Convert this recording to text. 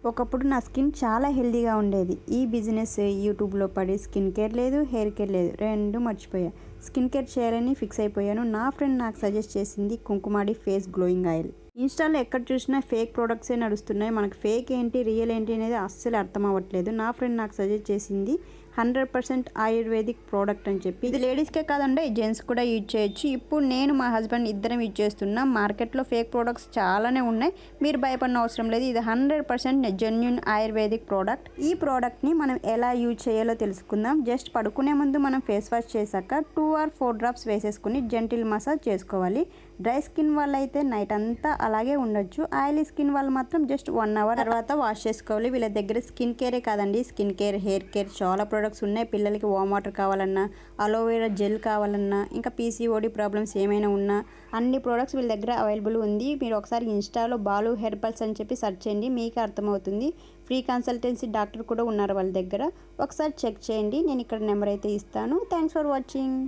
ఒకప్పుడు నా స్కిన్ చాలా హెల్తీగా ఉండేది. ఈ బిజినెస్ యూట్యూబ్లో పడి స్కిన్ కేర్ లేదు, హెయిర్ కేర్ లేదు, రెండు మర్చిపోయా. స్కిన్ కేర్ చేయాలని ఫిక్స్ అయిపోయాను. నా ఫ్రెండ్ నాకు సజెస్ట్ చేసింది కుంకుమాడి ఫేస్ గ్లోయింగ్ ఆయిల్. ఇన్స్టాలో ఎక్కడ చూసినా ఫేక్ ప్రోడక్ట్సే నడుస్తున్నాయి. మనకు ఫేక్ ఏంటి రియల్ ఏంటి అనేది అస్సలు అర్థం అవ్వట్లేదు. నా ఫ్రెండ్ నాకు సజెస్ట్ చేసింది 100% ఆయుర్వేదిక్ ప్రోడక్ట్ అని చెప్పి. ఇది లేడీస్కే కాదండి, జెంట్స్ కూడా యూజ్ చేయొచ్చు. ఇప్పుడు నేను మా హస్బెండ్ ఇద్దరం యూజ్ చేస్తున్నాం. మార్కెట్లో ఫేక్ ప్రోడక్ట్స్ చాలానే ఉన్నాయి, మీరు భయపడిన అవసరం లేదు. ఇది 100% జెన్యూన్ ఆయుర్వేదిక్ ప్రోడక్ట్. ఈ ప్రోడక్ట్ని మనం ఎలా యూజ్ చేయాలో తెలుసుకుందాం. జస్ట్ పడుకునే ముందు మనం ఫేస్ వాష్ చేశాక 2 or 4 డ్రాప్స్ వేసేసుకుని జెంటిల్ మసాజ్ చేసుకోవాలి. డ్రై స్కిన్ వాళ్ళు అయితే నైట్ అంతా అలాగే ఉండొచ్చు. ఆయిలీ స్కిన్ వాళ్ళు మాత్రం జస్ట్ 1 hour తర్వాత వాష్ చేసుకోవాలి. వీళ్ళ దగ్గర స్కిన్ కేరే కాదండి, స్కిన్ కేర్, హెయిర్ కేర్ చాలా ప్రొడక్ట్స్ ఉన్నాయి. పిల్లలకి వామ్ వాటర్ కావాలన్నా, అలోవెరా జెల్ కావాలన్నా, ఇంకా పీసీఓడి ప్రాబ్లమ్స్ ఏమైనా ఉన్నా అన్ని ప్రోడక్ట్స్ వీళ్ళ దగ్గర అవైలబుల్ ఉంది. మీరు ఒకసారి ఇన్స్టాలో బాలు హెర్బల్స్ అని చెప్పి సెర్చ్ చేయండి, మీకు అర్థమవుతుంది. ఫ్రీ కన్సల్టెన్సీ డాక్టర్ కూడా ఉన్నారు వాళ్ళ దగ్గర, ఒకసారి చెక్ చేయండి. నేను ఇక్కడ నెంబర్ అయితే ఇస్తాను. Thanks for watching.